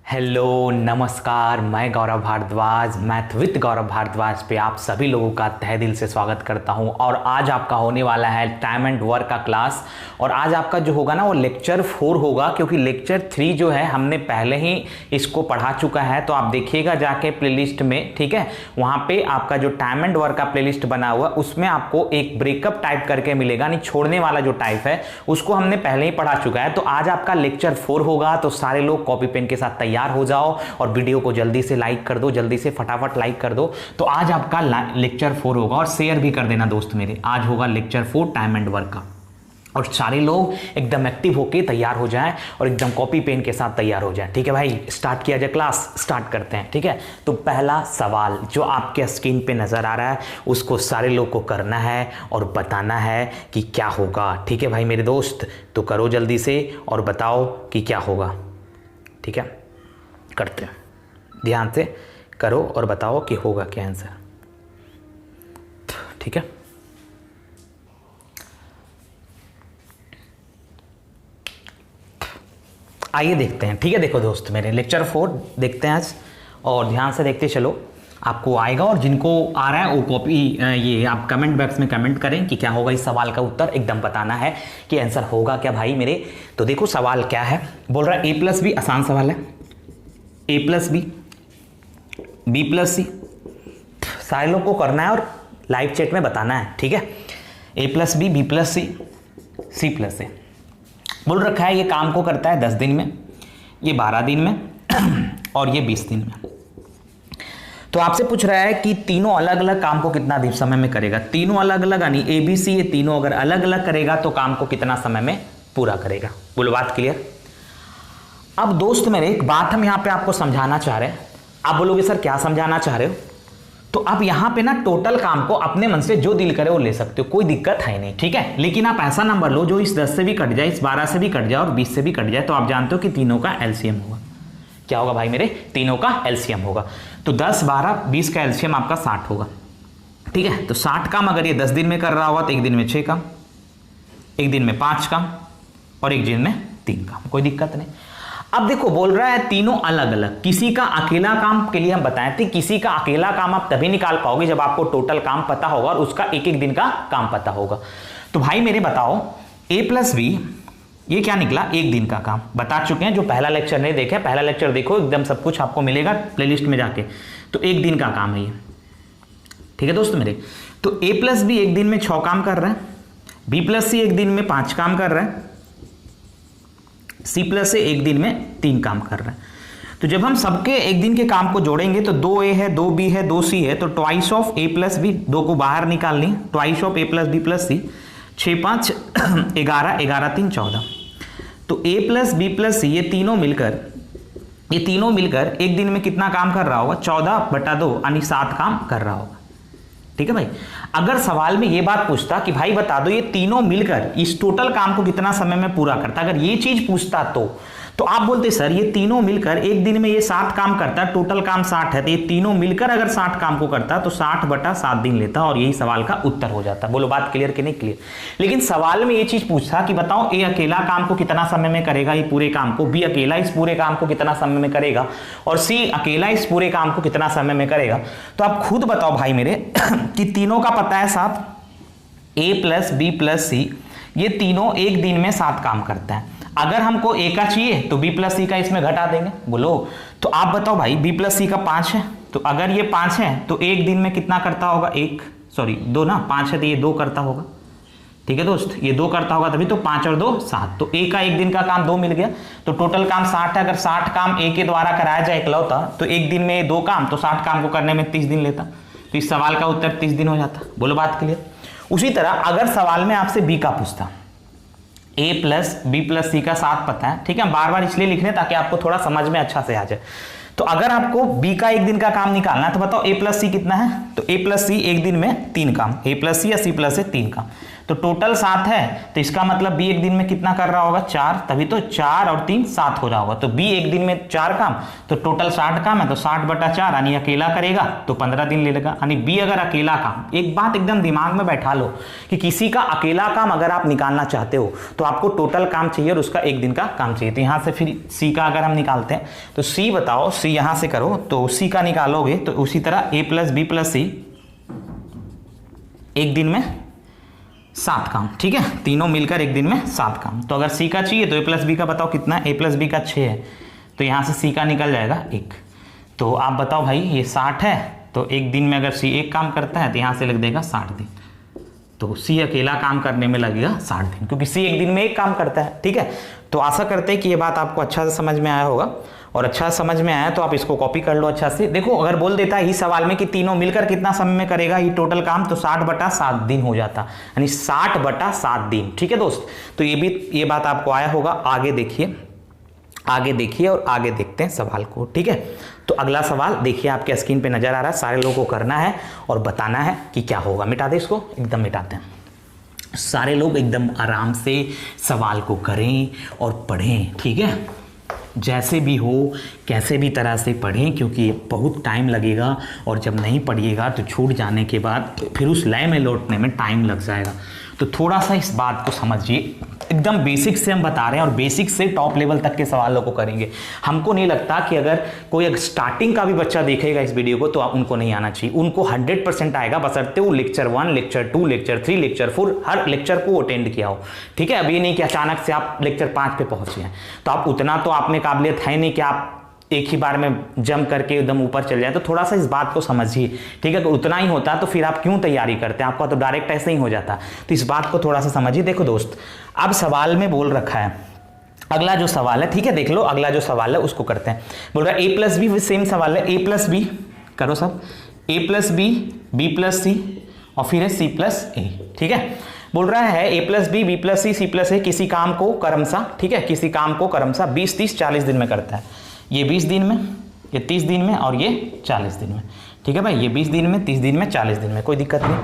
Hello नमस्कार, मैं गौरव Bhardwaj, math with गौरव भारद्वाज पे आप सभी लोगों का तहे दिल से स्वागत करता हूं। और आज आपका होने वाला है टाइम एंड वर्क का क्लास। और आज आपका जो होगा ना वो लेक्चर 4 होगा, क्योंकि लेक्चर 3 जो है हमने पहले ही इसको पढ़ा चुका है। तो आप देखिएगा जाके प्लेलिस्ट में, ठीक है, वहाँ पे आपका जो टाइम एंड वर्क का प्लेलिस्ट बना हुआ उसमें आपको एक ब्रेकअप टाइप करके मिलेगा, नहीं छोड़ने वाला जो टाइप है उसको हमने पहले ही पढ़ा चुका है। तो आज आपका लेक्चर 4 होगा। तो सारे लोग कॉपी पेन के साथ तैयार हो जाओ और वीडियो को जल्दी से लाइक कर दो, जल्दी से फटाफट लाइक कर दो। तो आज आपका लेक्चर 4 होगा और शेयर भी कर देना दोस्त मेरे। आज होगा लेक्चर 4 टाइम एंड वर्क का। और सारे लोग एकदम एक्टिव होके तैयार हो जाएं और एकदम कॉपी पेन के साथ तैयार हो जाएं। ठीक है भाई, स्टार्ट किया जाए, क्लास स्टार्ट करते हैं। ठीक है, तो पहला सवाल जो आपके स्क्रीन पे नजर आ रहा है उसको सारे लोग को करना है और बताना है कि क्या होगा। ठीक है भाई मेरे दोस्त, तो करो जल्दी से और बताओ कि क्या होगा। ठीक है, करते हैं, ध्यान से करो और बताओ कि होगा क्या आंसर। ठीक है, आइए देखते हैं। ठीक है, देखो दोस्त मेरे लेक्चर 4 देखते हैं आज, और ध्यान से देखते चलो, आपको आएगा। और जिनको आ रहा है वो कॉपी ये आप कमेंट बॉक्स में कमेंट करें कि क्या होगा। इस सवाल का उत्तर एकदम बताना है कि आंसर होगा क्या भाई मेरे। तो देखो सवाल क्या है, बोल रहा है a+b, आसान सवाल है, a+b b+c। सारे लोग को करना है और लाइव चैट में बताना है। ठीक है, a+b b+c c+a। बोल रखा है ये काम को करता है 10 दिन में, ये 12 दिन में और ये 20 दिन में। तो आपसे पूछ रहा है कि तीनों अलग अलग काम को कितना दिन समय में करेगा। तीनों अलग अलग यानी ABC, ये तीनों अगर अलग अलग करेगा तो काम को कितना समय में पूरा करेगा। बोलो बात क्लियर। अब दोस्त मेरे एक बात हम यहाँ पे आपको समझाना चाह रहे हैं। आप बोलोगे सर क्या समझाना चाह रहे हो। तो अब यहाँ पे ना टोटल काम को अपने मन से जो दिल करे वो ले सकते हो, कोई दिक्कत है नहीं। ठीक है, लेकिन आप ऐसा नंबर लो जो इस 10 से भी कट जाए, इस 12 से भी कट जाए और 20 से भी कट जाए। तो आप जानते हो कि तीनों का एलसीएम होगा। क्या होगा भाई मेरे, तीनों का एलसीएम होगा। तो 10 12 20 का एलसीएम आपका 60 होगा। ठीक है, तो 60 काम अगर ये 10 दिन में कर रहा होगा तो एक दिन में 6 काम, एक दिन में 5 काम और एक दिन में 3 काम, कोई दिक्कत नहीं। अब देखो बोल रहा है तीनों अलग अलग, किसी का अकेला काम के लिए हम बताए थे, किसी का अकेला काम आप तभी निकाल पाओगे जब आपको टोटल काम पता होगा और उसका एक एक दिन का काम पता होगा। तो भाई मेरे बताओ a+b ये क्या निकला, एक दिन का काम बता चुके हैं। जो पहला लेक्चर नहीं देखे, पहला लेक्चर देखो, एकदम सब कुछ आपको मिलेगा प्लेलिस्ट में जाके। तो एक दिन का काम है ये। ठीक है दोस्त मेरे, तो a+b एक दिन में 6 काम कर रहा है, b+c एक दिन में 5 काम कर रहा है, c+a एक दिन में 3 काम कर रहा है। तो जब हम सबके एक दिन के काम को जोड़ेंगे तो 2a है, 2b है, 2c है, तो ट्वाइस ऑफ a+b, 2 को बाहर निकालनी, ट्वाइस ऑफ a+b+c, 6 5 11 11 3 14। तो a+b+c ये तीनों मिलकर एक दिन में कितना काम कर रहा होगा, 14/2 यानी 7 काम कर रहा होगा। ठीक है भाई, अगर सवाल में ये बात पूछता कि भाई बता दो ये तीनों मिलकर इस टोटल काम को कितना समय में पूरा करता, अगर ये चीज पूछता तो आप बोलते सर ये तीनों मिलकर एक दिन में ये 7 काम करता है, टोटल काम 60 है, तो ये तीनों मिलकर अगर 60 काम को करता तो 60/7 दिन लेता और यही सवाल का उत्तर हो जाता। बोलो बात क्लियर कि नहीं क्लियर। लेकिन सवाल में ये चीज पूछता कि बताओ ए अकेला काम को कितना समय में करेगा, ये पूरे काम को, बी अकेला इस पूरे काम को कितना समय में करेगा और सी अकेला इस पूरे काम को कितना समय में करेगा। तो आप खुद बताओ भाई मेरे कि तीनों का पता है 7, a+b+c ये तीनों एक दिन में 7 काम करता है। अगर हमको a का चाहिए तो b+c का इसमें घटा देंगे। बोलो, तो आप बताओ भाई b+c का 5 है, तो अगर ये 5 है तो एक दिन में कितना करता होगा, 2 ना, 5 है तो ये 2 करता होगा। ठीक है दोस्त, ये 2 करता होगा तभी तो 5 और 2 7, तो a का एक दिन का काम 2 मिल गया। तो टोटल काम 60 है, अगर 60 काम a के द्वारा कराया जाए इकलौता तो एक दिन में 2 काम, तो 60 काम को करने में 30 दिन लेता। तो इस सवाल का उत्तर 30 दिन हो जाता। बोलो बात क्लियर। उसी तरह अगर सवाल में आपसे b का पूछता, a+b+c का 7 पता है। ठीक है, बार बार इसलिए लिख रहे हैं ताकि आपको थोड़ा समझ में अच्छा से आ जाए। तो अगर आपको बी का एक दिन का काम निकालना है तो बताओ ए प्लस सी कितना है, तो ए प्लस सी एक दिन में 3 काम, ए प्लस सी या सी प्लस से 3 काम, तो टोटल 7 है। तो इसका मतलब बी एक दिन में कितना कर रहा होगा 4, तभी तो 4 और 3 7 हो रहा होगा। तो बी एक दिन में 4 काम, तो टोटल 60 काम है, तो 60/4 यानी अकेला करेगा तो 15 दिन ले लेगा। यानी बी अगर अकेला काम, एक बात एकदम दिमाग में बैठा लो कि किसी का अकेला काम अगर आप निकालना चाहते हो तो आपको टोटल काम चाहिए और उसका एक दिन का काम चाहिए। तो यहां से फिर सी का अगर हम निकालते हैं तो सी बताओ, सी यहां से करो तो सी का निकालोगे तो उसी तरह ए प्लस बी प्लस सी एक दिन में 7 काम, ठीक है, तीनों मिलकर एक दिन में 7 काम। तो अगर सी का चाहिए तो ए प्लस बी का बताओ कितना है, ए प्लस बी का 6 है, तो यहां से सी का निकल जाएगा 1। तो आप बताओ भाई ये 60 है, तो एक दिन में अगर सी एक काम करता है तो यहां से लग देगा 60 दिन। तो सी अकेला काम करने में लगेगा 60 दिन, क्योंकि सी एक दिन में एक काम करता है, ठीक है। तो आशा करते हैं कि ये बात आपको अच्छा से समझ में आया होगा, और अच्छा समझ में आया तो आप इसको कॉपी कर लो अच्छा से। देखो अगर बोल देता है इस सवाल में कि तीनों मिलकर कितना समय में करेगा ये टोटल काम, तो 60/7 दिन हो जाता, यानी 60/7 दिन, ठीक है दोस्त। तो ये बात आपको आया होगा। आगे देखिए और आगे देखते हैं सवाल को, ठीक है। तो अगला सवाल देखिए आपके स्क्रीन पे नजर आ रहा है, सारे लोगों को करना है और बताना है कि क्या होगा। मिटा दे इसको, एकदम मिटाते हैं। सारे लोग एकदम आराम से सवाल को करें और पढ़ें, ठीक है, जैसे भी हो कैसे भी तरह से पढ़ें, क्योंकि बहुत टाइम लगेगा और जब नहीं पढ़िएगा तो छूट जाने के बाद फिर उस लय में लौटने में टाइम लग जाएगा। तो थोड़ा सा इस बात को समझिए, एकदम बेसिक से हम बता रहे हैं और बेसिक से टॉप लेवल तक के सवालों को करेंगे। हमको नहीं लगता कि अगर कोई स्टार्टिंग का भी बच्चा देखेगा इस वीडियो को तो उनको नहीं आना चाहिए, उनको 100% आएगा, बशर्ते वो लेक्चर 1, लेक्चर 2, लेक्चर 3, लेक्चर 4 हर लेक्चर को अटेंड किया हो, ठीक है। अब ये नहीं कि अचानक से आप लेक्चर 5 पे पहुंचे हैं, तो आप उतना तो आप में काबिलियत है नहीं कि आप एक ही बार में जंप करके एकदम ऊपर चल जाए। तो थोड़ा सा इस बात को समझिए, ठीक है। तो उतना ही होता तो फिर आप क्यों तैयारी करते हैं, आपका तो डायरेक्ट ऐसे ही हो जाता। तो इस बात को थोड़ा सा समझिए। देखो दोस्त, अब सवाल में बोल रखा है, अगला जो सवाल है, ठीक है, देख लो अगला जो सवाल है उसको करते हैं। बोल रहा है ए प्लस बी, सेम सवाल है, ए प्लस बी करो सब, ए प्लस बी, बी प्लस सी और फिर है सी प्लस ए, ठीक है। बोल रहा है ए प्लस बी, बी प्लस सी, सी प्लस ए किसी काम को क्रमशः, ठीक है, किसी काम को क्रमशः 20, 30, 40 दिन में करता है। ये 20 दिन में, ये 30 दिन में और ये 40 दिन में, ठीक है भाई, ये 20 दिन में, 30 दिन में, 40 दिन में, कोई दिक्कत नहीं।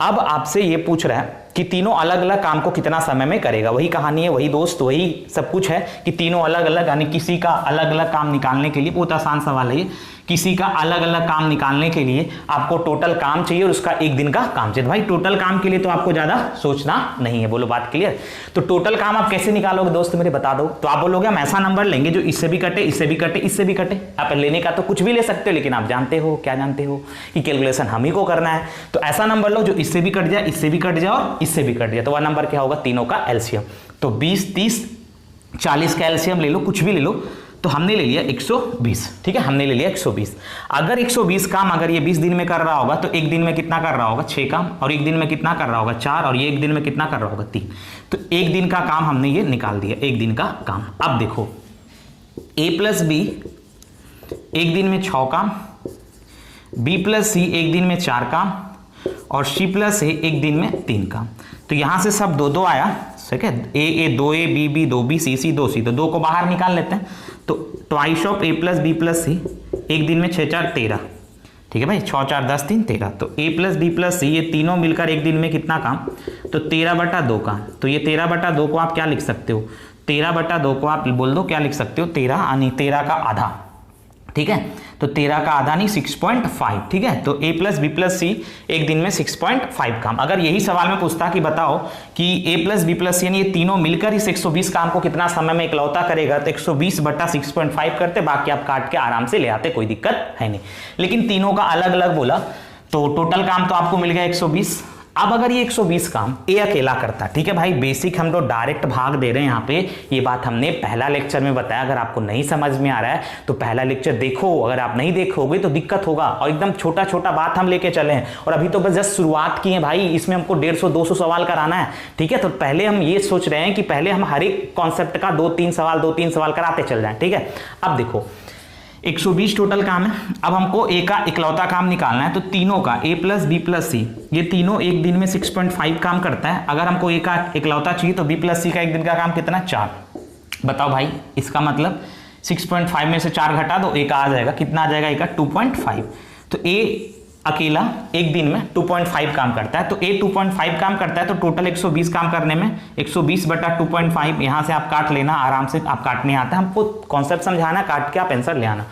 अब आपसे ये पूछ रहा है कि तीनों अलग अलग काम को कितना समय में करेगा। वही कहानी है, वही दोस्त, वही सब कुछ है कि तीनों अलग अलग, यानी किसी का अलग अलग काम निकालने के लिए, बहुत आसान सवाल है ये, किसी का अलग अलग काम निकालने के लिए आपको टोटल काम चाहिए और उसका एक दिन का काम चाहिए। भाई टोटल काम के लिए तो आपको ज्यादा सोचना नहीं है, बोलो बात क्लियर। तो टोटल काम आप कैसे निकालोगे दोस्त मेरे बता दो। तो आप बोलोगे हम ऐसा नंबर लेंगे जो इससे भी कटे, इससे भी कटे, इससे भी कटे। आप लेने का तो कुछ भी ले सकते हो, लेकिन आप जानते हो, क्या जानते हो कि कैलकुलेशन हम ही को करना है। तो ऐसा नंबर लो जो इससे भी कट जाए, इससे भी कट जाए और इससे भी कट जाए। तो वह नंबर क्या होगा, तीनों का एलसीएम। तो 20, 30, 40 का एलसीएम ले लो, कुछ भी ले लो। तो हमने ले लिया 120, ठीक है, हमने ले लिया 120। अगर 120 काम अगर ये 20 दिन में कर रहा होगा तो एक दिन में कितना कर रहा होगा, 6 काम, और एक दिन में कितना कर रहा होगा, 4, और ये एक दिन में कितना कर रहा होगा, 3। तो एक दिन का काम हमने ये निकाल दिया, एक दिन का काम। अब देखो ए प्लस बी एक दिन में 6 काम, बी प्लस सी एक दिन में 4 काम और सी प्लस ए एक दिन में 3 काम। तो यहां से सब 2-2 आया, ठीक है, ए 2a, बी 2b, सी 2c। तो 2 को बाहर निकाल लेते हैं। तो twice of A plus B plus C एक दिन में 6, 4, 13, ठीक है भाई, 6, 4, 10, 3, 13। तो ए प्लस बी प्लस सी ये तीनों मिलकर एक दिन में कितना काम, तो 13/2 काम। तो ये 13/2 को आप क्या लिख सकते हो, 13/2 को आप बोल दो क्या लिख सकते हो, 13, यानी 13 का आधा, ठीक है। तो 13 का आधा नहीं 6.5, ठीक है। तो ए प्लस बी प्लस सी एक दिन में 6.5 काम। अगर यही सवाल में पूछता कि बताओ कि ए प्लस बी प्लस सी यानी ये तीनों मिलकर इस 120 काम को कितना समय में इकलौता करेगा, तो 120/6.5 करते, बाकी आप काट के आराम से ले आते, कोई दिक्कत है नहीं। लेकिन तीनों का अलग अलग बोला तो टोटल काम तो आपको मिल गया 120। अब अगर ये 120 काम ए अकेला करता, ठीक है भाई, बेसिक हम तो डायरेक्ट भाग दे रहे हैं यहाँ पे। ये बात हमने पहला लेक्चर में बताया, अगर आपको नहीं समझ में आ रहा है तो पहला लेक्चर देखो, अगर आप नहीं देखोगे तो दिक्कत होगा। और एकदम छोटा छोटा बात हम लेके चले हैं और अभी तो बस जस्ट शुरुआत की है भाई, इसमें हमको 150-200 सवाल कराना है, ठीक है। तो पहले हम ये सोच रहे हैं कि पहले हम हर एक कॉन्सेप्ट का 2-3 सवाल कराते चल जाए, ठीक है। अब देखो 120 टोटल काम है। अब हमको ए का इकलौता काम निकालना है, तो तीनों का ए प्लस बी प्लस सी ये तीनों एक दिन में 6.5 काम करता है। अगर हमको ए का इकलौता चाहिए तो बी प्लस सी का एक दिन का काम कितना, 4। बताओ भाई, इसका मतलब 6.5 में से 4 घटा दो, एक आ जाएगा, कितना आ जाएगा, एक 2.5। तो ए अकेला एक दिन में 2.5 काम करता है, तो ए 2.5 काम करता है, तो टोटल 120 काम करने में 120 बटा 2.5, यहां से आप काट लेना आराम से, आप काटने आता है, हमको कॉन्सेप्ट समझाना, काट के आप आंसर ले आना।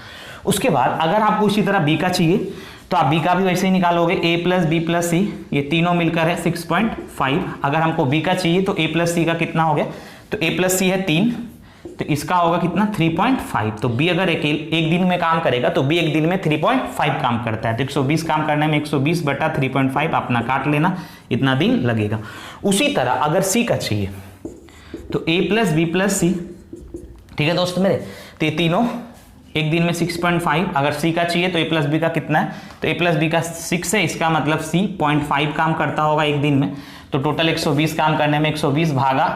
उसके बाद अगर आपको इसी तरह बी का चाहिए तो आप बी का भी वैसे ही निकालोगे, ए प्लस बी प्लस सी, ये तीनों मिलकर है 6.5। अगर हमको बी का चाहिए तो ए प्लस सी का कितना हो गया, तो ए प्लस सी है 3, तो इसका होगा कितना 3.5। तो बी अगर एक दिन में काम करेगा तो बी एक दिन में 3.5 काम करता है, तो 120 काम करने में 120 बटा 3.5 अपना काट लेना, इतना दिन लगेगा। उसी तरह अगर सी का चाहिए तो ए प्लस बी प्लस सी, ठीक है दोस्त मेरे, तो ये तीनों एक दिन में 6.5। अगर सी का चाहिए तो ए प्लस बी का कितना है, तो ए प्लस बी का 6 है, इसका मतलब सी 0.5 काम करता होगा एक दिन में, तो टोटल 120 काम करने में 120 भागा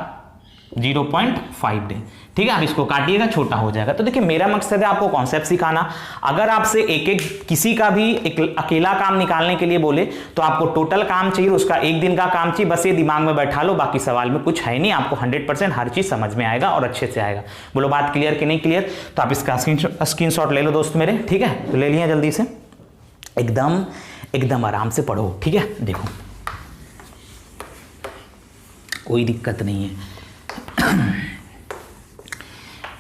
0.5 डे, ठीक है। आप इसको काटिएगा, छोटा हो जाएगा। तो देखिए मेरा मकसद है आपको कॉन्सेप्ट सिखाना। अगर आपसे एक एक किसी का भी एक अकेला काम निकालने के लिए बोले तो आपको टोटल काम चाहिए, उसका एक दिन का काम चाहिए, बस ये दिमाग में बैठा लो, बाकी सवाल में कुछ है नहीं, आपको 100% हर चीज समझ में आएगा और अच्छे से आएगा। बोलो बात क्लियर कि नहीं क्लियर? तो आप इसका स्क्रीनशॉट ले लो दोस्त मेरे, ठीक है, तो ले लिया जल्दी से, एकदम आराम से पढ़ो, ठीक है। देखो कोई दिक्कत नहीं है।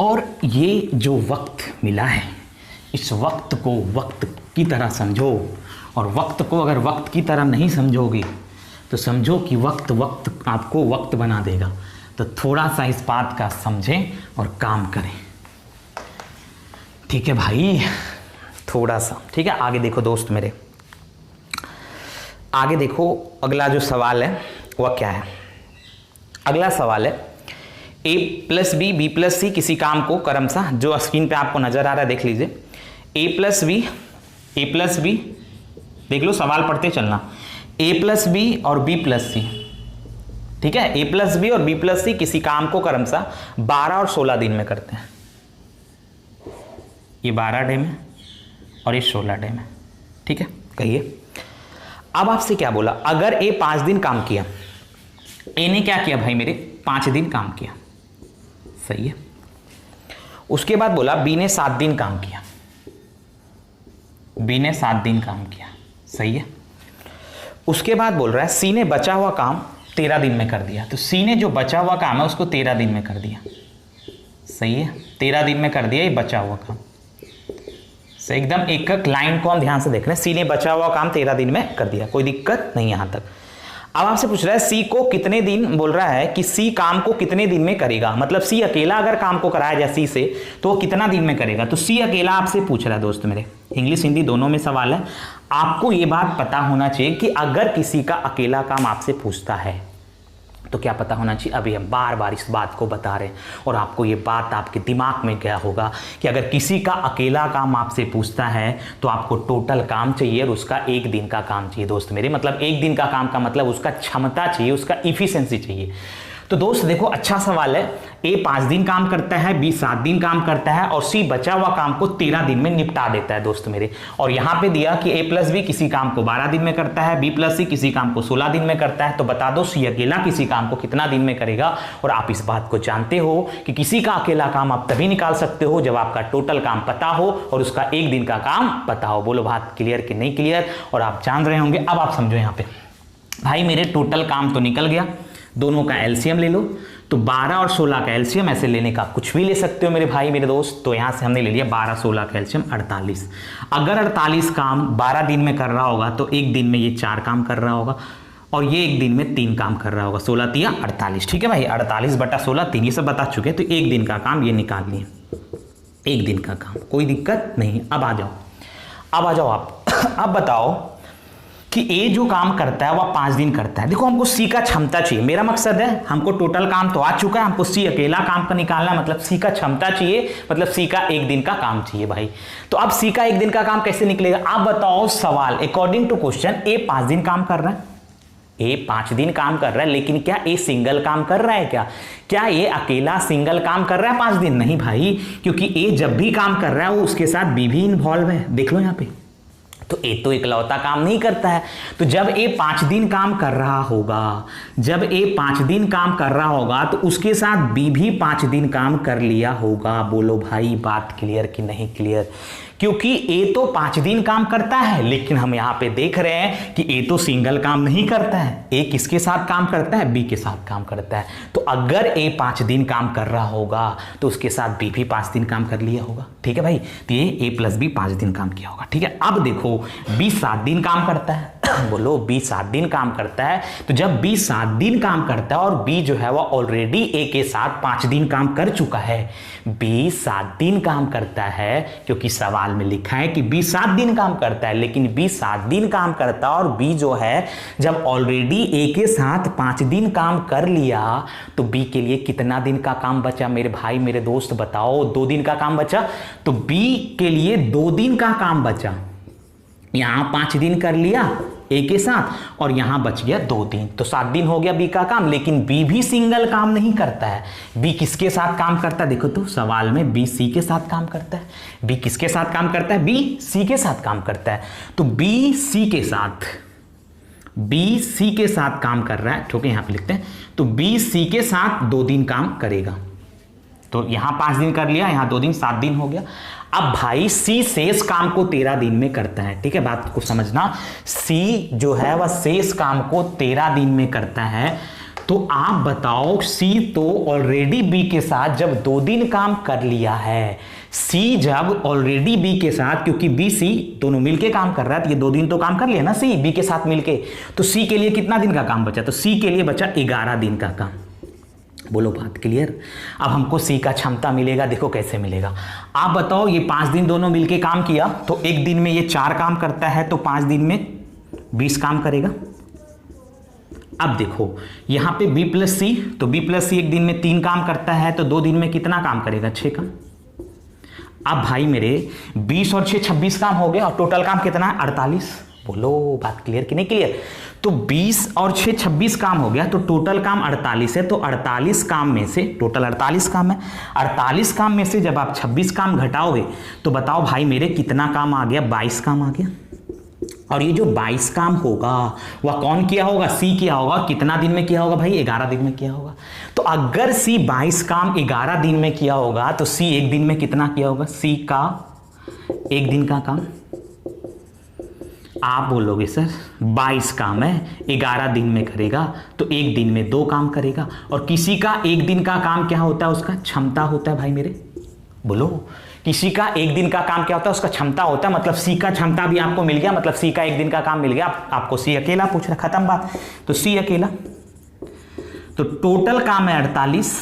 और ये जो वक्त मिला है, इस वक्त को वक्त की तरह समझो, और वक्त को अगर वक्त की तरह नहीं समझोगे तो समझो कि वक्त आपको वक्त बना देगा। तो थोड़ा सा इस बात का समझें और काम करें, ठीक है भाई, थोड़ा सा, ठीक है। आगे देखो दोस्त मेरे, आगे देखो अगला जो सवाल है वह क्या है। अगला सवाल है ए प्लस बी बी प्लस सी, किसी काम को क्रमशः जो स्क्रीन पे आपको नजर आ रहा है देख लीजिए, ए प्लस बी, देख लो सवाल पढ़ते चलना, ए प्लस बी और बी प्लस सी, ठीक है, ए प्लस बी और बी प्लस सी किसी काम को क्रमशः 12 और 16 दिन में करते हैं। ये 12 डे में और ये 16 डे में, ठीक है, कहिए। अब आपसे क्या बोला, अगर ए 5 दिन काम किया, ए ने क्या किया भाई मेरे 5 दिन काम किया, सही है। उसके बाद बोला बी ने 7 दिन काम किया, बी ने 7 दिन काम किया, सही है। उसके बाद बोल रहा है सी ने बचा हुआ काम 13 दिन में कर दिया, तो सी ने जो बचा हुआ काम है उसको 13 दिन में कर दिया, सही है, 13 दिन में कर दिया ये बचा हुआ काम, सही, एकदम एक एक लाइन को हम ध्यान से देख रहे हैं, सी ने बचा हुआ काम 13 दिन में कर दिया, कोई दिक्कत नहीं यहां तक। अब आपसे पूछ रहा है सी को कितने दिन, बोल रहा है कि सी काम को कितने दिन में करेगा, मतलब सी अकेला अगर काम को कराया जाए सी से तो वो कितना दिन में करेगा। तो सी अकेला आपसे पूछ रहा है दोस्त मेरे, इंग्लिश हिंदी दोनों में सवाल है। आपको ये बात पता होना चाहिए कि अगर किसी का अकेला काम आपसे पूछता है तो क्या पता होना चाहिए। अभी हम बार बार इस बात को बता रहे हैं और आपको ये बात आपके दिमाग में गया होगा कि अगर किसी का अकेला काम आपसे पूछता है तो आपको टोटल काम चाहिए और उसका एक दिन का काम चाहिए दोस्त मेरे, मतलब एक दिन का काम का मतलब उसका क्षमता चाहिए, उसका इफिशिएंसी चाहिए। तो दोस्त देखो अच्छा सवाल है, ए 5 दिन काम करता है, बी 7 दिन काम करता है और सी बचा हुआ काम को 13 दिन में निपटा देता है दोस्त मेरे। और यहां पे दिया कि ए प्लस बी किसी काम को 12 दिन में करता है, बी प्लस सी किसी काम को 16 दिन में करता है, तो बता दो सी अकेला किसी काम को कितना दिन में करेगा। और आप इस बात को जानते हो कि किसी का अकेला काम आप तभी निकाल सकते हो जब आपका टोटल काम पता हो और उसका एक दिन का काम पता हो। बोलो बात क्लियर कि नहीं क्लियर? और आप जान रहे होंगे। अब आप समझो यहां पे भाई मेरे टोटल काम तो निकल गया, दोनों का एलसीएम ले लो, तो 12 और 16 का एलसीएम ऐसे लेने का कुछ भी ले सकते हो मेरे भाई मेरे दोस्त। तो यहां से हमने ले लिया 12 16 का एलसीएम 48। अगर 48 काम 12 दिन में कर रहा होगा तो एक दिन में ये 4 काम कर रहा होगा और ये एक दिन में 3 काम कर रहा होगा, 16 तिया 48, ठीक है भाई। 48 बटा 16 3, ये सब बता चुके हैं। तो एक दिन का काम ये निकाल लिए, एक दिन का काम, कोई दिक्कत नहीं। अब आ जाओ आप अब बताओ कि ए जो काम करता है वह 5 दिन करता है। देखो हमको सी का क्षमता चाहिए, मेरा मकसद है हमको टोटल काम तो आ चुका है, हमको सी अकेला काम का निकालना, मतलब सी का क्षमता चाहिए, मतलब सी का एक दिन का काम चाहिए भाई। तो अब सी का एक दिन का काम कैसे निकलेगा आप बताओ। सवाल अकॉर्डिंग टू क्वेश्चन ए 5 दिन काम कर रहा है, ए 5 दिन काम कर रहा है, लेकिन क्या ए सिंगल काम कर रहा है? क्या ये अकेला सिंगल काम कर रहा है 5 दिन? नहीं भाई, क्योंकि ए जब भी काम कर रहा है वो उसके साथ बी भी इन्वॉल्व है। देख लो यहाँ पे तो ए तो इकलौता काम नहीं करता है। तो जब ए 5 दिन काम कर रहा होगा, जब ए 5 दिन काम कर रहा होगा तो उसके साथ बी भी 5 दिन काम कर लिया होगा। बोलो भाई बात क्लियर कि नहीं क्लियर? क्योंकि ए तो 5 दिन काम करता है, लेकिन हम यहां पे देख रहे हैं कि ए तो सिंगल काम नहीं करता है। ए किसके साथ काम करता है? बी के साथ काम करता है। तो अगर ए 5 दिन काम कर रहा होगा तो उसके साथ बी भी 5 दिन काम कर लिया होगा। ठीक है भाई, तो ये ए प्लस बी 5 दिन काम किया होगा। ठीक है, अब देखो बी 7 दिन काम करता है। बोलो बी 7 दिन काम करता है। तो जब बी 7 दिन काम करता है और बी जो है वह ऑलरेडी ए के साथ 5 दिन काम कर चुका है, बी 7 दिन काम करता है, क्योंकि सवाल में लिखा है कि बी 7 दिन काम करता है, लेकिन बी 7 दिन काम करता है और बी जो है जब ऑलरेडी ए के साथ 5 दिन काम कर लिया तो बी के लिए कितना दिन का काम बचा मेरे भाई मेरे दोस्त बताओ? 2 दिन का काम बचा। तो बी के लिए 2 दिन का काम बचा। यहां 5 दिन कर लिया ए के साथ और यहां बच गया 2 दिन, तो 7 दिन हो गया बी का काम। लेकिन बी भी सिंगल काम नहीं करता है। बी किसके साथ काम करता है? देखो तो सवाल में बी सी के साथ काम करता है। बी किसके साथ काम करता है? बी सी के साथ काम करता है। तो बी सी के साथ काम कर रहा है, क्योंकि यहां पे लिखते हैं। तो बी सी के साथ 2 दिन काम करेगा। तो यहां 5 दिन कर लिया, यहां 2 दिन, 7 दिन हो गया। अब भाई सी शेष काम को 13 दिन में करता है। ठीक है, बात को समझना। सी जो है वह शेष काम को 13 दिन में करता है। तो आप बताओ, सी तो ऑलरेडी बी के साथ जब 2 दिन काम कर लिया है, सी जब ऑलरेडी बी के साथ, क्योंकि बी सी दोनों मिलके काम कर रहा है, तो ये 2 दिन तो काम कर लिया ना सी बी के साथ मिलके। तो सी के लिए कितना दिन का काम बचा? तो सी के लिए बचा 11 दिन का काम। बोलो बात क्लियर? अब हमको सी का क्षमता मिलेगा। देखो कैसे मिलेगा, आप बताओ। ये 5 दिन दोनों मिलके काम किया, तो एक दिन में ये 4 काम करता है, तो 5 दिन में 20 काम करेगा। अब देखो यहां पे बी प्लस सी, तो बी प्लस सी एक दिन में 3 काम करता है, तो 2 दिन में कितना काम करेगा? 6 काम। अब भाई मेरे 20 और 6 26 काम हो गया, और टोटल काम कितना है? 48। बोलो बात क्लियर कि नहीं क्लियर? तो 20 और 6 26 काम हो गया, तो टोटल काम 48 है। तो 48 काम में से, टोटल 48 काम है, 48 काम में से जब आप 26 काम घटाओगे तो बताओ भाई मेरे कितना काम आ गया? 22 काम आ गया। और ये जो 22 काम होगा वह कौन किया होगा? सी किया होगा। कितना दिन में किया होगा भाई? 11 दिन में किया होगा। तो अगर सी 22 काम 11 दिन में किया होगा तो सी एक दिन में कितना किया होगा? सी का एक दिन का काम। आप बोलोगे सर 22 काम है, 11 दिन में करेगा, तो एक दिन में 2 काम करेगा। और किसी का एक दिन का काम क्या होता है? उसका क्षमता होता है भाई मेरे। बोलो, किसी का एक दिन का काम क्या होता है? उसका क्षमता होता है। मतलब सी का क्षमता भी आपको मिल गया, मतलब सी का एक दिन का काम मिल गया। आपको सी अकेला पूछ रहा, खत्म बात। तो सी अकेला, तो टोटल काम है 48,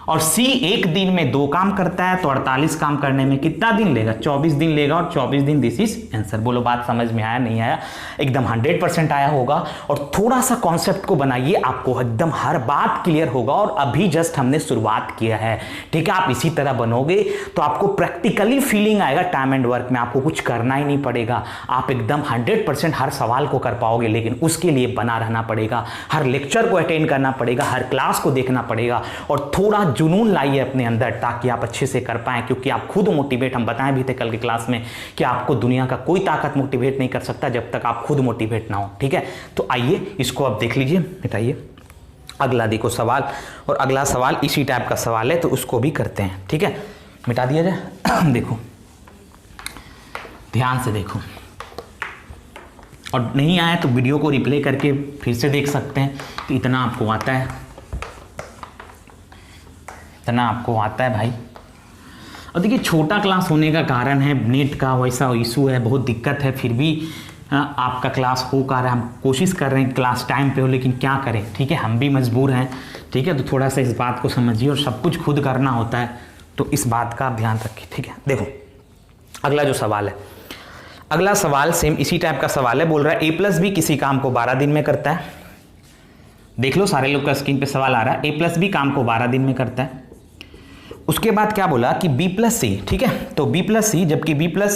और सी एक दिन में 2 काम करता है, तो 48 काम करने में कितना दिन लेगा? 24 दिन लेगा। और 24 दिन, दिस इज आंसर। बोलो बात समझ में आया नहीं आया? एकदम 100% आया होगा। और थोड़ा सा कॉन्सेप्ट को बनाइए, आपको एकदम हर बात क्लियर होगा। और अभी जस्ट हमने शुरुआत किया है, ठीक है? आप इसी तरह बनोगे तो आपको प्रैक्टिकली फीलिंग आएगा। टाइम एंड वर्क में आपको कुछ करना ही नहीं पड़ेगा, आप एकदम 100% हर सवाल को कर पाओगे। लेकिन उसके लिए बना रहना पड़ेगा, हर लेक्चर को अटेंड करना पड़ेगा, हर क्लास को देखना पड़ेगा, और थोड़ा जुनून लाइए अपने अंदर, ताकि आप अच्छे से कर पाएं। क्योंकि आप खुद मोटिवेट, हम बताएं भी थे कल की क्लास में कि आपको दुनिया का कोई ताकत मोटिवेट नहीं कर सकता जब तक आप खुद मोटिवेट ना हो। ठीक है, तो आइए इसको आप देख लीजिए, मिटाइए। अगला देखो सवाल, और अगला सवाल इसी टाइप का सवाल है, तो उसको भी करते हैं। ठीक है, मिटा दिया जाए। देखो ध्यान से देखो, और नहीं आया तो वीडियो को रिप्ले करके फिर से देख सकते हैं। तो इतना आपको आता है, इतना आपको आता है भाई। और देखिए छोटा क्लास होने का कारण है नेट का वैसा इशू है, बहुत दिक्कत है। फिर भी आपका क्लास हो कर रहा है, हम कोशिश कर रहे हैं क्लास टाइम पे हो, लेकिन क्या करें। ठीक है, हम भी मजबूर हैं। ठीक है, तो थोड़ा सा इस बात को समझिए, और सब कुछ खुद करना होता है, तो इस बात का आप ध्यान रखिए। ठीक है, देखो अगला जो सवाल है, अगला सवाल सेम इसी टाइप का सवाल है। बोल रहा है ए प्लस बी किसी काम को 12 दिन में करता है। देख लो सारे लोग का स्क्रीन पे सवाल आ रहा है। ए प्लस बी काम को 12 दिन में करता है। उसके बाद क्या बोला कि बी प्लस सी, ठीक है, तो बी प्लस सी, जबकि बी प्लस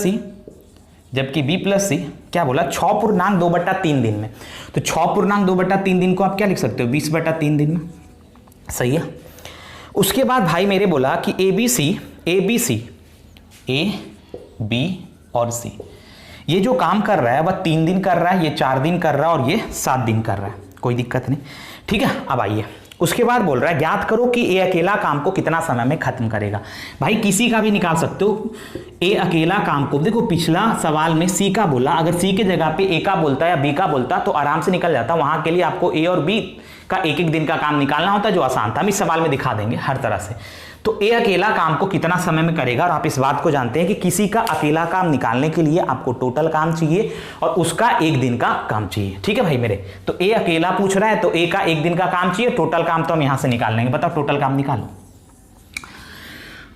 सी क्या बोला? 6.2/3 दिन में। तो 6.2/3 दिन को आप क्या लिख सकते हो? 20/3 दिन में। सही है। उसके बाद भाई मेरे बोला कि A B C, A B और सी, ये जो काम कर रहा है वह 3 दिन कर रहा है, ये 4 दिन कर रहा है और ये 7 दिन कर रहा है, कोई दिक्कत नहीं, ठीक है। अब आइए उसके बाद बोल रहा है ज्ञात करो कि ए अकेला काम को कितना समय में खत्म करेगा। भाई किसी का भी निकाल सकते हो, ए अकेला काम को, देखो पिछला सवाल में सी का बोला, अगर सी के जगह पे ए का बोलता या बी का बोलता तो आराम से निकल जाता। वहां के लिए आपको ए और बी का एक एक दिन का काम निकालना होता है, जो आसान था। हम इस सवाल में दिखा देंगे हर तरह से। तो ए अकेला काम को कितना समय में करेगा, और आप इस बात को जानते हैं कि किसी का अकेला काम निकालने के लिए आपको टोटल काम चाहिए और उसका एक दिन का काम चाहिए, ठीक है भाई मेरे। तो ए अकेला पूछ रहा है तो ए का एक दिन का काम चाहिए, टोटल काम तो हम यहां से निकाल लेंगे। बताओ टोटल काम निकालो।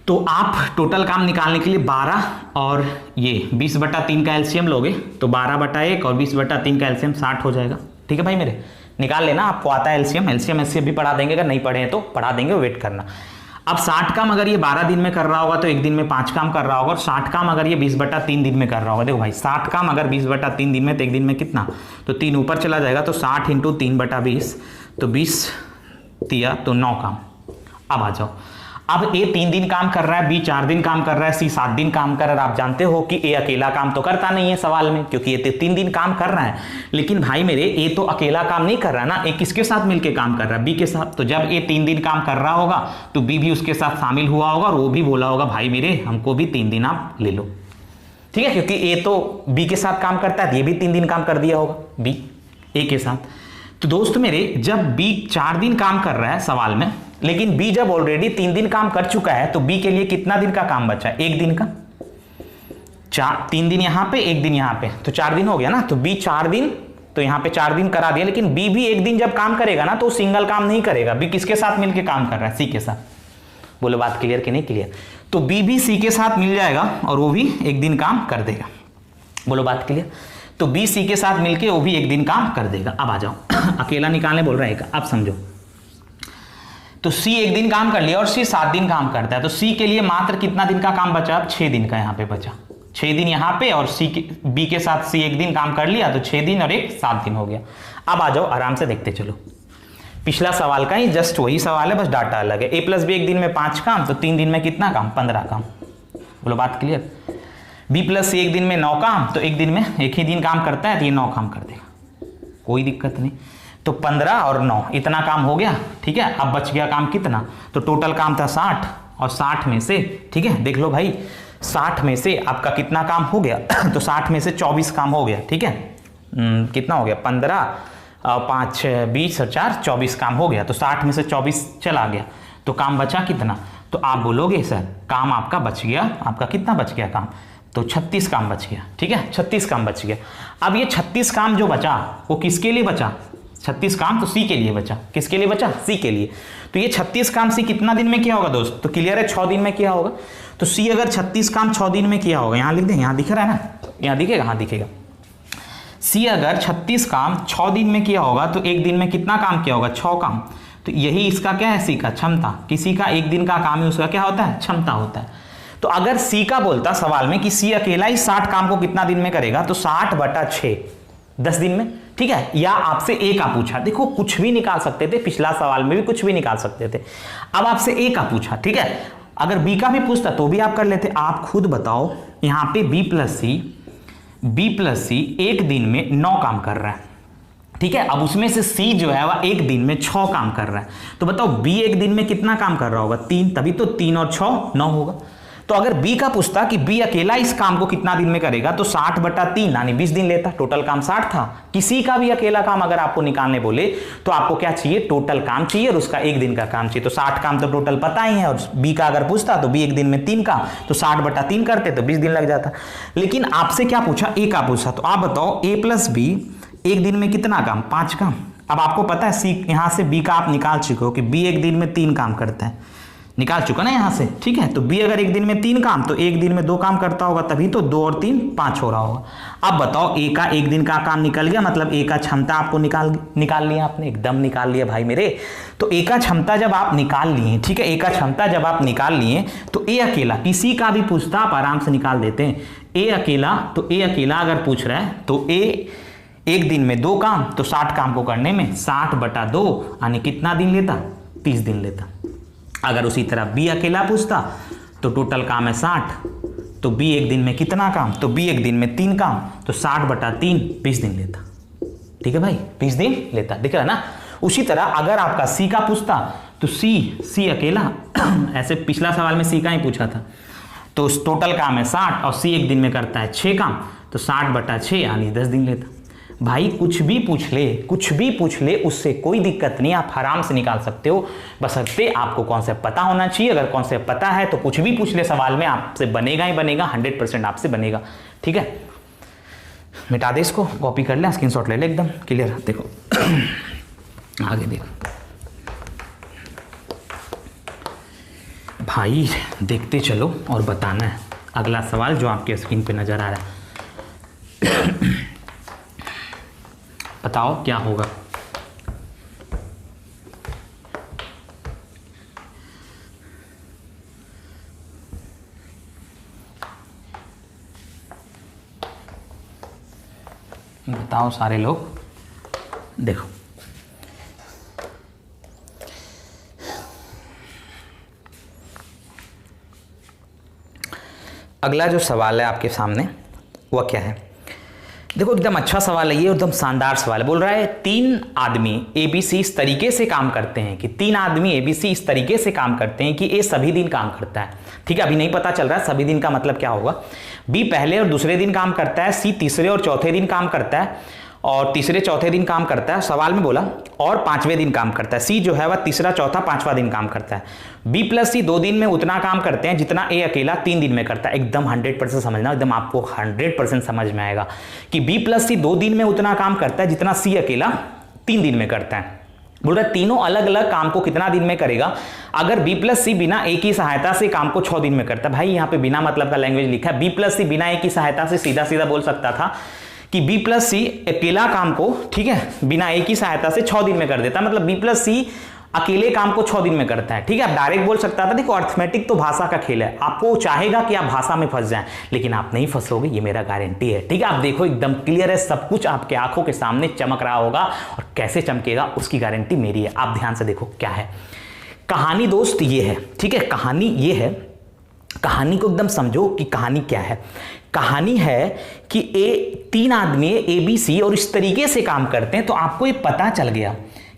तो आप टोटल काम निकालने के लिए 12 और ये 20/3 का एलसीएम लोगे तो 12/1 और 20/3 का एलसीएम 60 हो जाएगा, ठीक है भाई मेरे। निकाल लेना, आपको आता है एलसीएम भी पढ़ा देंगे, अगर नहीं पढ़े हैं तो पढ़ा देंगे, वेट करना। अब 60 काम अगर ये 12 दिन में कर रहा होगा तो एक दिन में 5 काम कर रहा होगा, और 60 काम अगर ये 20/3 दिन में कर रहा होगा, देखो भाई 60 काम अगर 20/3 दिन में तो एक दिन में कितना, तो 3 ऊपर चला जाएगा, तो 60 × 3/20, तो 20 तिया तो 9 काम। अब आ जाओ, अब ए 3 दिन काम कर रहा है, बी 4 दिन काम कर रहा है, सी 7 दिन काम कर रहा है। आप जानते हो कि ए अकेला काम तो करता नहीं है सवाल में, क्योंकि ये 3 दिन काम कर रहा है। लेकिन भाई मेरे ए तो अकेला काम नहीं कर रहा ना, ए किसके साथ मिलकर काम कर रहा है, बी के साथ। तो जब ए 3 दिन काम कर रहा होगा तो बी भी उसके साथ शामिल हुआ होगा और वो भी बोला होगा भाई मेरे हमको भी 3 दिन आप ले लो, ठीक है। क्योंकि ए तो बी के साथ काम करता है, ये भी 3 दिन काम कर दिया होगा बी ए के साथ। तो दोस्त मेरे जब बी 4 दिन काम कर रहा है सवाल में, लेकिन बी जब ऑलरेडी 3 दिन काम कर चुका है, तो बी के लिए कितना दिन का काम बचा है, एक दिन का। 3 दिन यहां पे, एक दिन यहां पे, तो 4 दिन हो गया ना। तो बी 4 दिन, तो यहां पे 4 दिन करा दिया, लेकिन बी भी एक दिन जब काम करेगा ना तो सिंगल काम नहीं करेगा। बी किसके साथ मिलकर काम कर रहा है, सी के साथ। बोलो बात क्लियर कि नहीं क्लियर। तो बी भी सी के साथ मिल जाएगा और वो भी एक दिन काम कर देगा। बोलो बात क्लियर। तो बी सी के साथ मिलकर वो भी एक दिन काम कर देगा। अब आ जाओ अकेला निकालने बोल रहा है, अब समझो। तो सी एक दिन काम कर लिया और सी 7 दिन काम करता है, तो सी के लिए मात्र कितना दिन का काम बचा, अब 6 दिन का यहाँ पे बचा। 6 दिन यहाँ पे, और सी के बी के साथ सी एक दिन काम कर लिया, तो 6 दिन और एक 7 दिन हो गया। अब आ जाओ आराम से देखते चलो, पिछला सवाल का ही जस्ट वही सवाल है, बस डाटा अलग है। ए प्लस बी एक दिन में 5 काम, तो 3 दिन में कितना काम, 15 काम। बोलो बात क्लियर। बी प्लस सी एक दिन में 9 काम, तो एक दिन में एक ही दिन काम करता है, तो ये 9 काम कर देगा, कोई दिक्कत नहीं। तो 15 और 9 इतना काम हो गया, ठीक है। अब बच गया काम कितना, तो टोटल काम था 60, और 60 में से, ठीक है देख लो भाई, 60 में से आपका कितना काम हो गया तो 60 में से 24 काम हो गया, ठीक है। कितना हो गया, 15 5 20 और 4 24 काम हो गया। तो 60 में से 24 चला गया, तो काम बचा कितना, तो आप बोलोगे सर काम आपका बच गया, आपका कितना बच गया काम, तो 36 काम बच गया, ठीक है। 36 काम बच गया। अब ये 36 काम जो बचा वो किसके लिए बचा, 36 काम तो सी के लिए बचा। किसके लिए बचा, सी के लिए। तो ये 36 काम सी कितना दिन में किया होगा दोस्त, तो क्लियर है 6 दिन में किया होगा। तो सी अगर 36 काम 6 दिन में किया होगा, यहां लिख दें, यहां दिख रहा है ना, यहां दिखेगा, हाँ दिखेगा। सी अगर 36 काम 6 दिन में किया होगा, तो एक दिन में कितना काम किया होगा, 6 काम। तो यही इसका क्या है, सी का क्षमता। किसी का एक दिन का काम ही उसका क्या होता है, क्षमता होता है। तो अगर सी का बोलता सवाल में कि सी अकेला ही 60 काम को कितना दिन में करेगा, तो 60/6 10 दिन में, ठीक है। या आपसे ए का पूछा, देखो कुछ भी निकाल सकते थे, पिछला सवाल में भी कुछ भी निकाल सकते थे। अब आपसे ए का पूछा, ठीक है। अगर बी का भी पूछता तो भी आप कर लेते। आप खुद बताओ, यहां पे बी प्लस सी एक दिन में 9 काम कर रहा है, ठीक है। अब उसमें से सी जो है वह एक दिन में 6 काम कर रहा है, तो बताओ बी एक दिन में कितना काम कर रहा होगा, 3, तभी तो 3 और 6 9 होगा। तो अगर बी का पूछता कि बी अकेला इस काम को कितना दिन में करेगा, तो 60/3 यानी 20 दिन लेता। टोटल काम 60 था। किसी का भी अकेला काम अगर आपको निकालने बोले तो आपको क्या चाहिए, टोटल काम चाहिए और उसका एक दिन का काम चाहिए। तो 60 काम तो टोटल पता ही है, और बी का अगर पूछता तो बी एक दिन में 3 काम, तो 60/3 करते तो 20 दिन लग जाता। लेकिन आपसे क्या पूछा, ए का पूछा, तो आप बताओ ए प्लस बी एक दिन में कितना काम, 5 काम। अब आपको पता है सी, यहां से बी का आप निकाल चुके हो कि बी एक दिन में 3 काम करता है, निकाल चुका ना यहां से, ठीक है। तो बी अगर एक दिन में 3 काम, तो एक दिन में 2 काम करता होगा, तभी तो 2 और 3 5 हो रहा होगा। अब बताओ ए का एक दिन का काम निकल गया, मतलब ए का क्षमता आपको निकाल लिया आपने, एकदम निकाल लिया भाई मेरे। तो ए का क्षमता जब आप निकाल लिए, ठीक है, ए का क्षमता जब आप निकाल लिए, तो ए अकेला, किसी का भी पूछता आप आराम से निकाल देते हैं। ए अकेला, तो ए अकेला अगर पूछ रहा है तो ए एक दिन में 2 काम, तो 60 काम को करने में 60/2 यानी कितना दिन लेता, 30 दिन लेता। अगर उसी तरह बी अकेला पूछता तो टोटल काम है 60, तो बी एक दिन में कितना काम, तो बी एक दिन में 3 काम, तो 60/3 20 दिन लेता। ठीक है भाई, 20 दिन लेता, दिख रहा है ना। उसी तरह अगर आपका सी का पूछता तो सी अकेला ऐसे पिछला सवाल में सी का ही पूछा था, तो टोटल काम है 60 और सी एक दिन में करता है 6 काम, तो 60/6 यानी 10 दिन लेता। भाई कुछ भी पूछ ले उससे कोई दिक्कत नहीं, आप आराम से निकाल सकते हो, बशर्ते आपको कॉन्सेप्ट पता होना चाहिए। अगर कॉन्सेप्ट पता है तो कुछ भी पूछ ले सवाल में आपसे बनेगा ही बनेगा, 100% आपसे बनेगा। ठीक है, मिटा दे इसको, कॉपी कर ले, स्क्रीनशॉट ले ले, एकदम क्लियर। देखो आगे देखो भाई, देखते चलो और बताना है। अगला सवाल जो आपके स्क्रीन पे नजर आ रहा है, बताओ क्या होगा। बताओ सारे लोग, देखो अगला जो सवाल है आपके सामने वह क्या है। देखो एकदम अच्छा सवाल है ये, एकदम शानदार सवाल है। बोल रहा है 3 आदमी ABC इस तरीके से काम करते हैं कि 3 आदमी ABC इस तरीके से काम करते हैं कि A सभी दिन काम करता है। ठीक है, अभी नहीं पता चल रहा है सभी दिन का मतलब क्या होगा। B पहले और दूसरे दिन काम करता है, C तीसरे और चौथे दिन काम करता है, और तीसरे चौथे दिन काम करता है, सवाल में बोला, और 5वें दिन काम करता है। C जो है वह तीसरा चौथा 5वां दिन काम करता है। B + C 2 दिन में उतना काम करते हैं जितना A अकेला 3 दिन में करता है। एकदम 100% समझना, एकदम आपको 100% समझ में आएगा कि B + C 2 दिन में उतना काम करता है जितना C अकेला 3 दिन में करता है। बोल रहा है तीनों अलग अलग काम को कितना दिन में करेगा अगर B + C बिना A की सहायता से काम को 6 दिन में करता है। भाई यहाँ पे बिना मतलब का लैंग्वेज लिखा है। B + C बिना A की सहायता से सीधा सीधा बोल सकता था कि B + C अकेला काम को, ठीक है, बिना A की सहायता से 6 दिन में कर देता, मतलब B + C अकेले काम को 6 दिन में करता है। ठीक है, आप डायरेक्ट बोल सकता था। देखो अर्थमेटिक तो भाषा का खेल है, आपको चाहेगा कि आप भाषा में फंस जाएं, लेकिन आप नहीं फंसोगे, ये मेरा गारंटी है। ठीक है, आप देखो एकदम क्लियर है, सब कुछ आपके आंखों के सामने चमक रहा होगा, और कैसे चमकेगा उसकी गारंटी मेरी है। आप ध्यान से देखो क्या है कहानी दोस्त, ये है। ठीक है, कहानी ये है, कहानी को एकदम समझो कि कहानी क्या है। कहानी है कि 3 आदमी ABC और इस तरीके से काम करते हैं, तो आपको ये पता चल गया,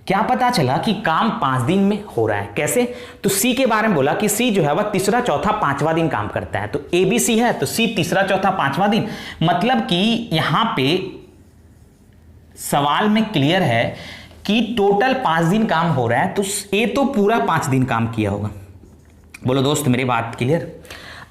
क्या पता चला कि काम 5 दिन में हो रहा है। कैसे, तो C के बारे में बोला कि C जो है वह तीसरा चौथा 5वां दिन काम करता है, तो ABC है तो C तीसरा चौथा 5वां दिन, मतलब कि यहां पे सवाल में क्लियर है कि टोटल 5 दिन काम हो रहा है, तो A तो पूरा 5 दिन काम किया होगा। बोलो दोस्त मेरी बात क्लियर।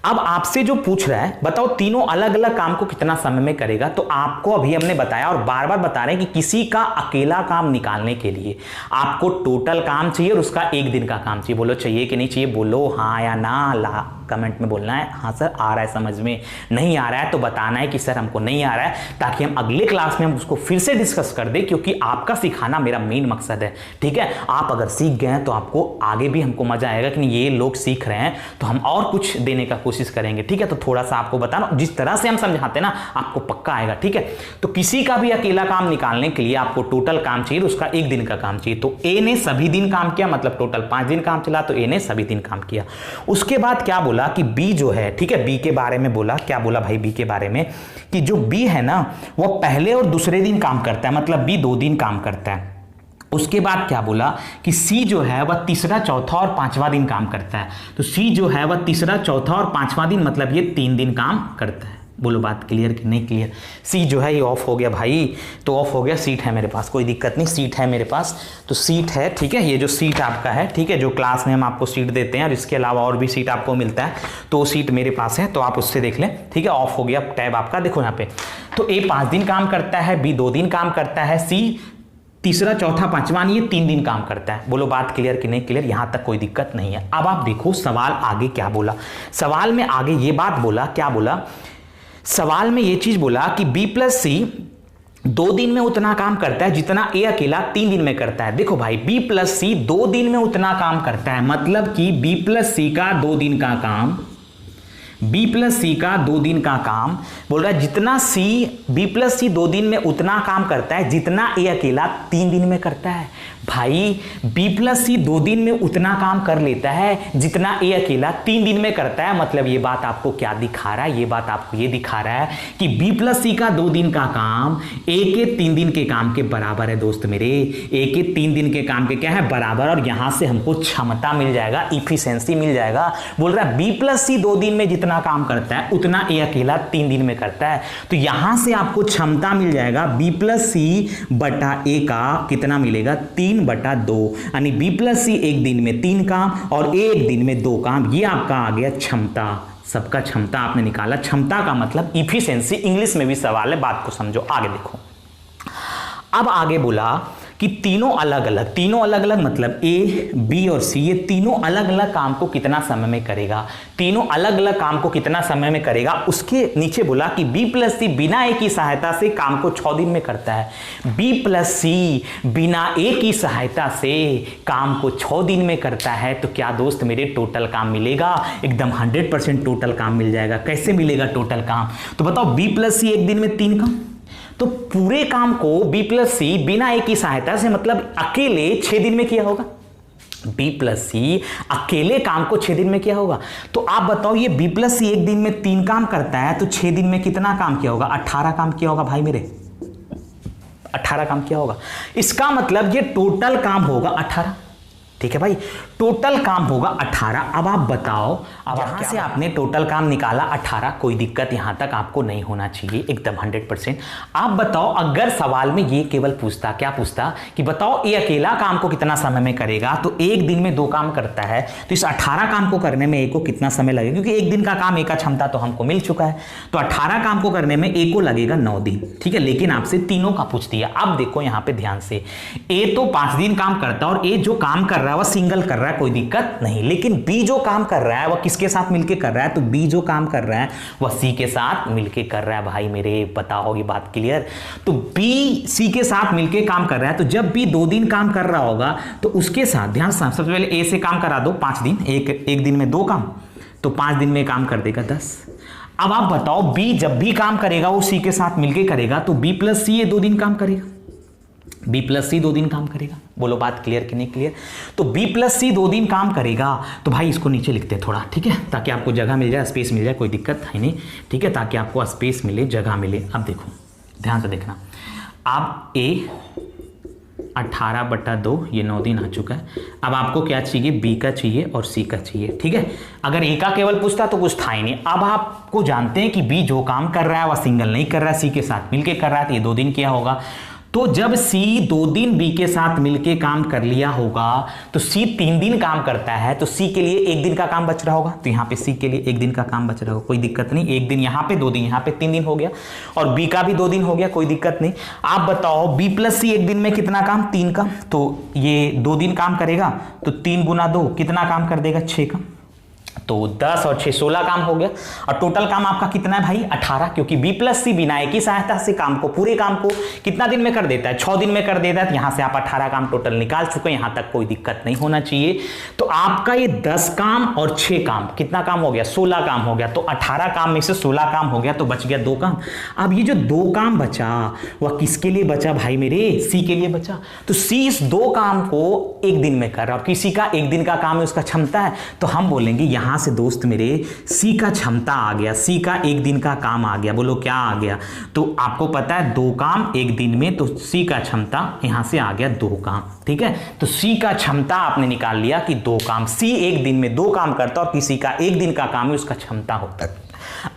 अब आपसे जो पूछ रहा है, बताओ तीनों अलग अलग काम को कितना समय में करेगा, तो आपको अभी हमने बताया और बार बार बता रहे हैं कि किसी का अकेला काम निकालने के लिए आपको टोटल काम चाहिए और उसका 1 दिन का काम चाहिए। बोलो चाहिए कि नहीं चाहिए, बोलो हाँ या ना, कमेंट में बोलना है हाँ सर आ रहा है समझ में, नहीं आ रहा है तो बताना है कि सर हमको नहीं आ रहा है, ताकि हम अगले क्लास में हम उसको फिर से डिस्कस कर दें, क्योंकि आपका सिखाना मेरा मेन मकसद है। ठीक है, आप अगर सीख गए हैं तो आपको आगे भी हमको मजा आएगा कि ये लोग सीख रहे हैं तो हम और कुछ देने का कोशिश करेंगे। ठीक है, तो थोड़ा सा आपको बताना, जिस तरह से हम समझाते हैं ना आपको पक्का आएगा। ठीक है, तो किसी का भी अकेला काम निकालने के लिए आपको टोटल काम चाहिए, उसका 1 दिन का काम चाहिए। तो ए ने सभी दिन काम किया, मतलब टोटल 5 दिन काम चला, तो ए ने सभी दिन काम किया। उसके बाद क्या बोला कि बी जो है, ठीक है, बी के बारे में बोला, क्या बोला भाई बी के बारे में, कि जो बी है ना वो पहले और दूसरे दिन काम करता है, मतलब बी 2 दिन काम करता है। उसके बाद क्या बोला कि सी जो है वह तीसरा चौथा और 5वां दिन काम करता है, तो सी जो है वह तीसरा चौथा और 5वां दिन, मतलब ये 3 दिन काम करता है। बोलो बात क्लियर कि नहीं क्लियर। सी जो है ये ऑफ हो गया भाई, तो ऑफ हो गया, सीट है मेरे पास, कोई दिक्कत नहीं, सीट है मेरे पास, तो सीट है। ठीक है, ये जो सीट आपका है, ठीक है, जो क्लास में हम आपको सीट देते हैं और इसके अलावा और भी सीट आपको मिलता है, तो वो सीट मेरे पास है, तो आप उससे देख लें। ठीक है, ऑफ हो गया टैब आपका, देखो यहाँ पे, तो ए 5 दिन काम करता है, बी 2 दिन काम करता है, सी तीसरा चौथा 5वां ये 3 दिन काम करता है। बोलो बात क्लियर कि नहीं क्लियर, यहां तक कोई दिक्कत नहीं है। अब आप देखो सवाल आगे क्या बोला, सवाल में आगे ये बात बोला, क्या बोला, सवाल में ये चीज बोला कि B + C 2 दिन में उतना काम करता है जितना ए अकेला 3 दिन में करता है। देखो भाई B + C 2 दिन में उतना काम करता है, मतलब कि B + C का 2 दिन का काम, B + C का 2 दिन का काम, बोल रहा है जितना B + C 2 दिन में उतना काम करता है जितना ए अकेला 3 दिन में करता है। भाई बी प्लस सी 2 दिन में उतना काम कर लेता है जितना ए अकेला 3 दिन में करता है। मतलब ये बात आपको क्या दिखा रहा है, ये बात आपको ये दिखा रहा है कि बी प्लस सी का 2 दिन का काम ए के 3 दिन के काम के बराबर है दोस्त मेरे। ए के 3 दिन के काम के क्या है, बराबर। और यहां से हमको क्षमता मिल जाएगा, इफिशिएंसी मिल जाएगा। बोल रहा है बी प्लस सी 2 दिन में जितना काम करता है उतना ए अकेला 3 दिन में करता है। तो यहां से आपको क्षमता मिल जाएगा बी प्लस सी बटा ए का कितना मिलेगा, 3/2। यानी बी प्लस सी 1 दिन में 3 काम और 1 दिन में 2 काम। ये आपका आ गया क्षमता। सबका क्षमता आपने निकाला। क्षमता का मतलब इफिशिएंसी। इंग्लिश में भी सवाल है, बात को समझो। आगे देखो, अब आगे बोला कि तीनों अलग अलग मतलब ए बी और सी, ये तीनों अलग अलग काम को कितना समय में करेगा। तीनों अलग अलग काम को कितना समय में करेगा, उसके नीचे बोला कि बी प्लस सी बिना ए की सहायता से काम को 6 दिन में करता है। बी प्लस सी बिना ए की सहायता से काम को 6 दिन में करता है। तो क्या दोस्त मेरे टोटल काम मिलेगा, एकदम 100% टोटल काम मिल जाएगा। कैसे मिलेगा टोटल काम, तो बताओ। बी प्लस सी 1 दिन में 3 काम, तो पूरे काम को बी प्लस सी बिना ए की सहायता से मतलब अकेले 6 दिन में किया होगा। बी प्लस सी अकेले काम को 6 दिन में किया होगा। तो आप बताओ, ये बी प्लस सी 1 दिन में 3 काम करता है तो 6 दिन में कितना काम किया होगा, 18 काम किया होगा भाई मेरे, 18 काम किया होगा। इसका मतलब ये टोटल काम होगा 18। ठीक है भाई, टोटल काम होगा 18। अब आप बताओ, अब यहां से आपने टोटल काम निकाला 18, कोई दिक्कत यहां तक आपको नहीं होना चाहिए, एकदम 100%। आप बताओ, अगर सवाल में ये केवल पूछता, क्या पूछता कि बताओ ए अकेला काम को कितना समय में करेगा, तो 1 दिन में 2 काम करता है, तो इस 18 काम को करने में ए को कितना समय लगेगा, क्योंकि 1 दिन का काम ए का क्षमता तो हमको मिल चुका है। तो 18 काम को करने में ए को लगेगा 9 दिन। ठीक है, लेकिन आपसे तीनों का पूछ दिया। अब देखो यहां पे ध्यान से, ए तो 5 दिन काम करता है और ए जो काम कर रहा है वह सिंगल कर रहा है, कोई दिक्कत नहीं। लेकिन बी जो काम कर रहा है वह किसके साथ मिलके कर रहा है, तो बी जो काम कर रहा है वह सी के साथ मिलके कर रहा है। भाई मेरे बताओ, ये बात क्लियर। तो बी सी के साथ मिलके काम कर रहा है, तो जब बी 2 दिन काम कर रहा होगा तो उसके साथ ध्यान से सबसे पहले ए से काम करा दो 5 दिन, एक दिन में 2 काम, तो 5 दिन में काम कर देगा 10। अब आप बताओ, बी जब भी काम करेगा वो सी के साथ मिलके करेगा, तो बी प्लस सी ये 2 दिन काम करेगा, बी प्लस सी 2 दिन काम करेगा। बोलो बात क्लियर कि नहीं क्लियर। तो बी प्लस सी 2 दिन काम करेगा, तो भाई इसको नीचे लिखते हैं थोड़ा, ठीक है, ताकि आपको जगह मिल जाए, स्पेस मिल जाए, कोई दिक्कत है नहीं। ठीक है, ताकि आपको स्पेस मिले, जगह मिले। अब देखो ध्यान से देखना, आप ए 18/2, ये 9 दिन आ चुका है। अब आपको क्या चाहिए, बी का चाहिए और सी का चाहिए। ठीक है, अगर ए का केवल पूछता तो कुछ था ही नहीं। अब आपको जानते हैं कि बी जो काम कर रहा है वह सिंगल नहीं कर रहा है, सी के साथ मिलके कर रहा है, तो ये 2 दिन किया होगा। तो जब सी 2 दिन बी के साथ मिलके काम कर लिया होगा, तो सी 3 दिन काम करता है, तो सी के लिए 1 दिन का काम बच रहा होगा। तो यहाँ पे सी के लिए 1 दिन का काम बच रहा होगा, कोई दिक्कत नहीं। 1 दिन यहाँ पे, 2 दिन यहाँ पे, 3 दिन हो गया। और बी का भी 2 दिन हो गया, कोई दिक्कत नहीं। आप बताओ, बी प्लस सी 1 दिन में कितना काम, 3 का, तो ये 2 दिन काम करेगा, तो 3 × 2 कितना काम कर देगा, 6 का। तो 10 और 6 16 काम हो गया। और टोटल काम आपका कितना है भाई, 18, क्योंकि बी प्लस सी बिना ए की सहायता से काम को, पूरे काम को कितना दिन में कर देता है, 6 दिन में कर देता है। तो यहां से आप 18 काम टोटल निकाल चुके हैं, यहां तक कोई दिक्कत नहीं होना चाहिए। तो आपका ये 10 काम और 6 काम, कितना काम हो गया, 16 काम हो गया। तो 18 काम में से 16 काम हो गया, तो बच गया 2 काम। अब ये जो 2 काम बचा वह किसके लिए बचा भाई मेरे, सी के लिए बचा। तो सी इस 2 काम को 1 दिन में कर रहा है, और किसी का 1 दिन का काम है, उसका क्षमता है, तो हम बोलेंगे यहां से दोस्त मेरे सी का क्षमता आ गया, सी का 1 दिन का काम आ गया। बोलो क्या आ गया, तो आपको पता है 2 काम 1 दिन में, तो सी का क्षमता यहां से आ गया 2 काम। ठीक है, तो सी का क्षमता आपने निकाल लिया कि 2 काम। सी 1 दिन में 2 काम करता और किसी का 1 दिन का काम है, उसका क्षमता होता है।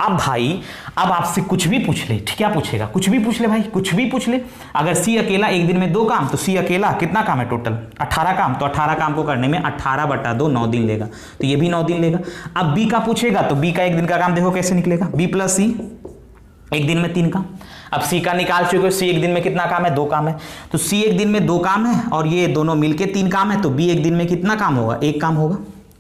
अब भाई, अब आपसे कुछ भी पूछ ले, क्या पूछेगा, कुछ भी पूछ ले भाई, कुछ भी पूछ ले। अगर सी अकेला 1 दिन में 2 काम, तो सी अकेला कितना काम है टोटल, 18 काम। तो 18 काम को करने में 18/2 9 दिन लेगा, तो ये भी 9 दिन लेगा। अब बी का पूछेगा, तो बी का 1 दिन का काम देखो कैसे निकलेगा, बी प्लस सी 1 दिन में 3 काम। अब सी का निकाल चुके हो, सी 1 दिन में कितना काम है, 2 काम है। तो सी 1 दिन में 2 काम है और ये दोनों मिलके 3 काम है, तो बी 1 दिन में कितना काम होगा, 1 काम होगा।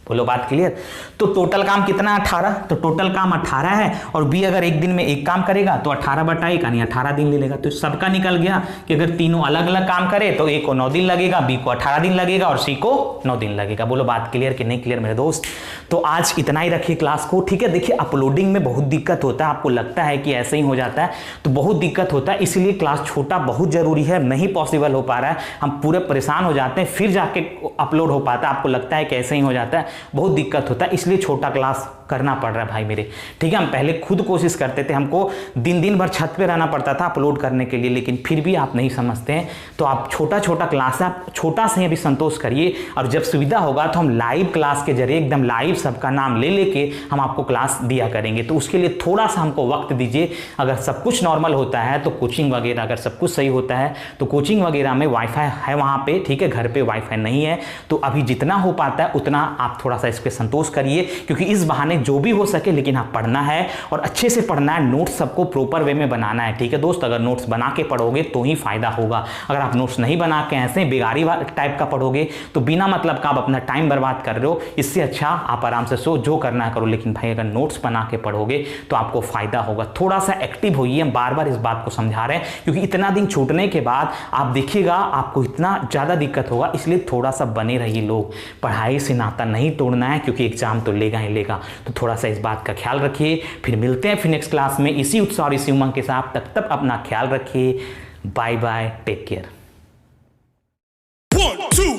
बोलो बात क्लियर। तो टोटल काम कितना है 18, तो टोटल काम 18 है और बी अगर एक दिन में एक काम करेगा तो 18/1 यानी 18 दिन ले लेगा। तो सबका निकल गया कि अगर तीनों अलग अलग काम करे तो ए को 9 दिन लगेगा, बी को 18 दिन लगेगा और सी को 9 दिन लगेगा। बोलो बात क्लियर कि नहीं क्लियर मेरे दोस्त। तो आज इतना ही रखिए क्लास को, ठीक है। देखिए अपलोडिंग में बहुत दिक्कत होता है, आपको लगता है कि ऐसे ही हो जाता है, तो बहुत दिक्कत होता है, इसलिए क्लास छोटा बहुत जरूरी है। नहीं पॉसिबल हो पा रहा है, हम पूरे परेशान हो जाते हैं, फिर जाके अपलोड हो पाता है, आपको लगता है कि ऐसे ही हो जाता है, बहुत दिक्कत होता है, इसलिए छोटा क्लास करना पड़ रहा है भाई मेरे, ठीक है। हम पहले खुद कोशिश करते थे, हमको दिन भर छत पे रहना पड़ता था अपलोड करने के लिए, लेकिन फिर भी आप नहीं समझते हैं। तो आप छोटा क्लास है, आप छोटा से अभी संतोष करिए और जब सुविधा होगा तो हम लाइव क्लास के जरिए एकदम लाइव सबका नाम ले लेके हम आपको क्लास दिया करेंगे। तो उसके लिए थोड़ा सा हमको वक्त दीजिए। अगर सब कुछ नॉर्मल होता है तो कोचिंग वगैरह, अगर सब कुछ सही होता है तो कोचिंग वगैरह में वाईफाई है वहाँ पे, ठीक है। घर पे वाईफाई नहीं है, तो अभी जितना हो पाता है उतना आप थोड़ा सा इस पर संतोष करिए, क्योंकि इस बहाने जो भी हो सके, लेकिन आप पढ़ना है और अच्छे से पढ़ना है, नोट्स सबको प्रॉपर वे में बनाना है, ठीक है दोस्त। अगर नोट्स बना के पढ़ोगे तो ही फायदा होगा। अगर आप नोट्स नहीं बना के ऐसे बिगाड़ी टाइप का पढ़ोगे तो बिना मतलब का आप अपना टाइम बर्बाद कर रहे हो। इससे अच्छा आप आराम से सो, जो करना है करो, लेकिन भाई अगर नोट्स बना के पढ़ोगे तो आपको फायदा होगा। थोड़ा सा एक्टिव होइए, हम बार बार इस बात को समझा रहे हैं, क्योंकि इतना दिन छूटने के बाद आप देखिएगा आपको इतना ज़्यादा दिक्कत होगा, इसलिए थोड़ा सा बने रहिए लोग। पढ़ाई से नाता नहीं तोड़ना है, क्योंकि एग्जाम तो लेगा ही लेगा। तो थोड़ा सा इस बात का ख्याल रखिए। फिर मिलते हैं फिर नेक्स्ट क्लास में इसी उत्साह और इसी उमंग के साथ। तब अपना ख्याल रखिए। Bye bye, take care. 1 2